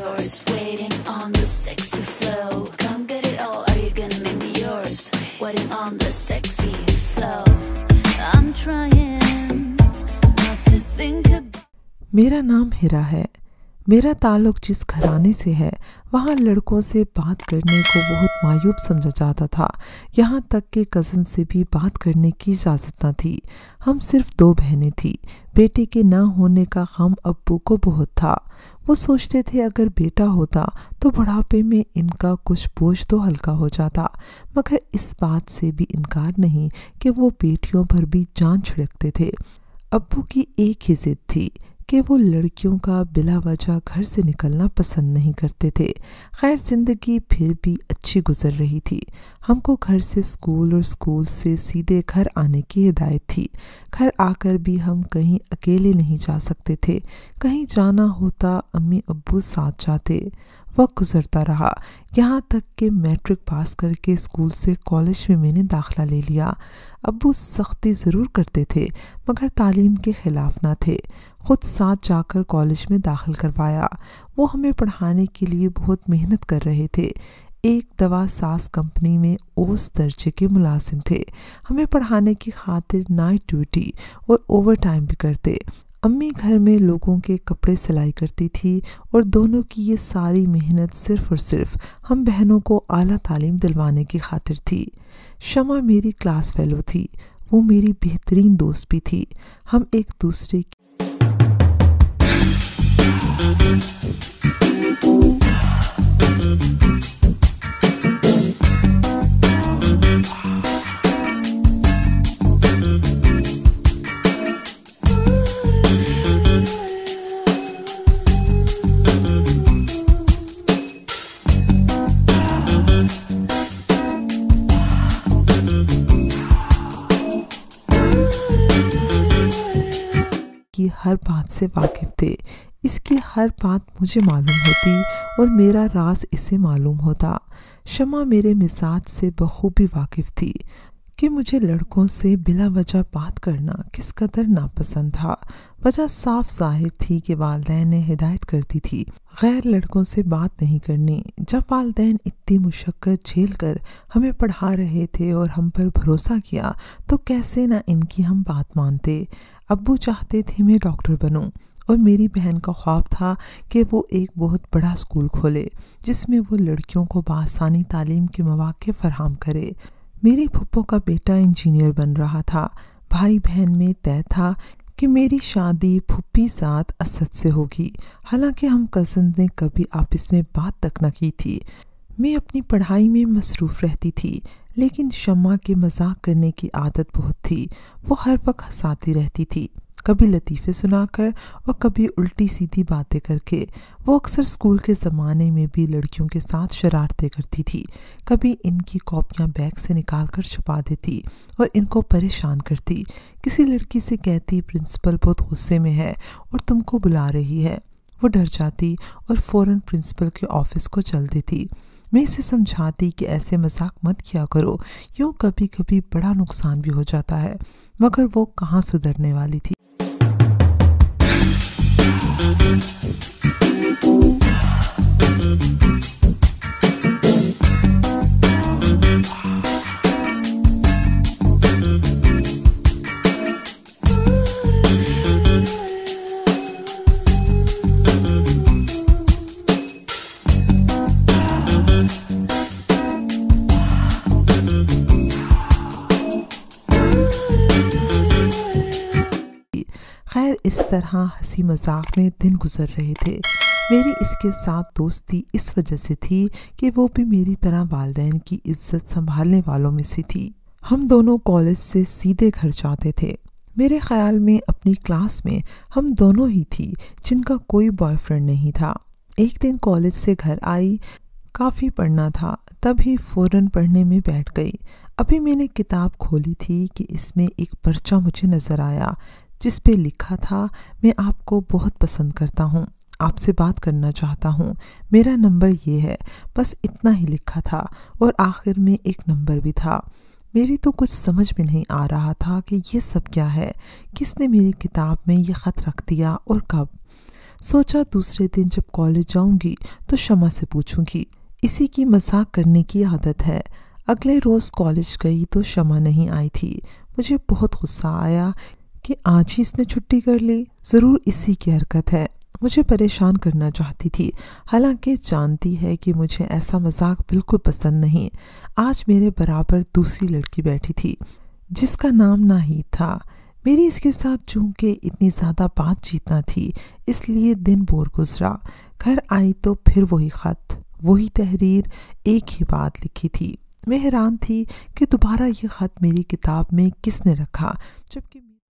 yours, waiting on the sexy flow. Come get it all, are you gonna make me yours? Waiting on the sexy flow. I'm trying not to think about. मेरा नाम हिरा है। मेरा ताल्लुक जिस घराने से है वहाँ लड़कों से बात करने को बहुत मायूब समझा जाता था। यहाँ तक कि कज़न से भी बात करने की इजाज़त न थी। हम सिर्फ 2 बहनें थी। बेटे के ना होने का गम अब्बू को बहुत था। वो सोचते थे अगर बेटा होता तो बुढ़ापे में इनका कुछ बोझ तो हल्का हो जाता, मगर इस बात से भी इनकार नहीं कि वो बेटियों पर भी जान छिड़कते थे। अब्बू की एक ही ज़िद थी कि वो लड़कियों का बिला वजह घर से निकलना पसंद नहीं करते थे। खैर ज़िंदगी फिर भी अच्छी गुजर रही थी। हमको घर से स्कूल और स्कूल से सीधे घर आने की हिदायत थी। घर आकर भी हम कहीं अकेले नहीं जा सकते थे। कहीं जाना होता अम्मी अब्बू साथ जाते। वक्त गुजरता रहा, यहाँ तक कि मैट्रिक पास करके स्कूल से कॉलेज में मैंने दाखिला ले लिया। अब्बू सख्ती ज़रूर करते थे मगर तालीम के ख़िलाफ़ ना थे। ख़ुद साथ जाकर कॉलेज में दाखिल करवाया। वो हमें पढ़ाने के लिए बहुत मेहनत कर रहे थे। एक दवा साज कंपनी में ओस दर्जे के मुलाजिम थे। हमें पढ़ाने की खातिर नाइट ड्यूटी और ओवर टाइम भी करते। अम्मी घर में लोगों के कपड़े सिलाई करती थी और दोनों की ये सारी मेहनत सिर्फ़ और सिर्फ हम बहनों को आला तालीम दिलवाने की खातिर थी। शमा मेरी क्लास फेलो थी। वो मेरी बेहतरीन दोस्त भी थी। हम एक दूसरे की हर बात से वाकिफ़ थे। इसकी हर बात मुझे मालूम होती और मेरा राज इसे मालूम होता। शमा मेरे मिजाज से बखूबी वाकिफ़ थी कि मुझे लड़कों से बिला वजह बात करना किस कदर नापसंद था। वजह साफ ज़ाहिर थी कि वालिदैन ने हिदायत कर दी थी गैर लड़कों से बात नहीं करनी। जब वालिदैन इतनी मुशक्क़त झेल कर हमें पढ़ा रहे थे और हम पर भरोसा किया तो कैसे ना इनकी हम बात मानते। अब्बू चाहते थे मैं डॉक्टर बनूं और मेरी बहन का ख्वाब था कि वो एक बहुत बड़ा स्कूल खोले जिसमें वो लड़कियों को बासानी तालीम के मौक़े फराहम करे। मेरी फुप्पो का बेटा इंजीनियर बन रहा था। भाई बहन में तय था कि मेरी शादी फुप्पी साथ असद से होगी। हालांकि हम कज़न ने कभी आपस में बात तक न की थी। मैं अपनी पढ़ाई में मसरूफ़ रहती थी, लेकिन शम्मा के मजाक करने की आदत बहुत थी। वो हर वक्त हंसाती रहती थी, कभी लतीफ़े सुनाकर और कभी उल्टी सीधी बातें करके। वो अक्सर स्कूल के ज़माने में भी लड़कियों के साथ शरारतें करती थी। कभी इनकी कॉपियाँ बैग से निकाल कर छुपा देती और इनको परेशान करती। किसी लड़की से कहती प्रिंसिपल बहुत गुस्से में है और तुमको बुला रही है। वो डर जाती और फ़ौरन प्रिंसिपल के ऑफिस को चल देती। मैं इसे समझाती कि ऐसे मजाक मत किया करो, यूँ कभी कभी बड़ा नुकसान भी हो जाता है, मगर वो कहाँ सुधरने वाली थी। खैर इस तरह हंसी मजाक में दिन गुजर रहे थे। मेरी इसके साथ दोस्ती इस वजह से थी कि वो भी मेरी तरह वालिदैन की इज्जत संभालने वालों में से थी। हम दोनों कॉलेज से सीधे घर जाते थे। मेरे ख्याल में अपनी क्लास में हम दोनों ही थी जिनका कोई बॉयफ्रेंड नहीं था। एक दिन कॉलेज से घर आई, काफ़ी पढ़ना था, तभी फ़ौरन पढ़ने में बैठ गई। अभी मैंने किताब खोली थी कि इसमें एक पर्चा मुझे नज़र आया जिस पे लिखा था, मैं आपको बहुत पसंद करता हूँ, आपसे बात करना चाहता हूँ, मेरा नंबर ये है। बस इतना ही लिखा था और आखिर में एक नंबर भी था। मेरी तो कुछ समझ में नहीं आ रहा था कि ये सब क्या है, किसने मेरी किताब में ये ख़त रख दिया और कब। सोचा दूसरे दिन जब कॉलेज जाऊंगी तो शमा से पूछूंगी। इसी की मजाक करने की आदत है। अगले रोज कॉलेज गई तो शमा नहीं आई थी। मुझे बहुत गुस्सा आया कि आज ही इसने छुट्टी कर ली, ज़रूर इसी की हरकत है। मुझे परेशान करना चाहती थी, हालांकि जानती है कि मुझे ऐसा मजाक बिल्कुल पसंद नहीं। आज मेरे बराबर दूसरी लड़की बैठी थी जिसका नाम नाहीद था। मेरी इसके साथ चूंकि इतनी ज़्यादा बातचीत ना थी, इसलिए दिन बोर गुजरा। घर आई तो फिर वही ख़त, वही तहरीर, एक ही बात लिखी थी। मैं हैरान थी कि दोबारा ये ख़त मेरी किताब में किसने रखा, जबकि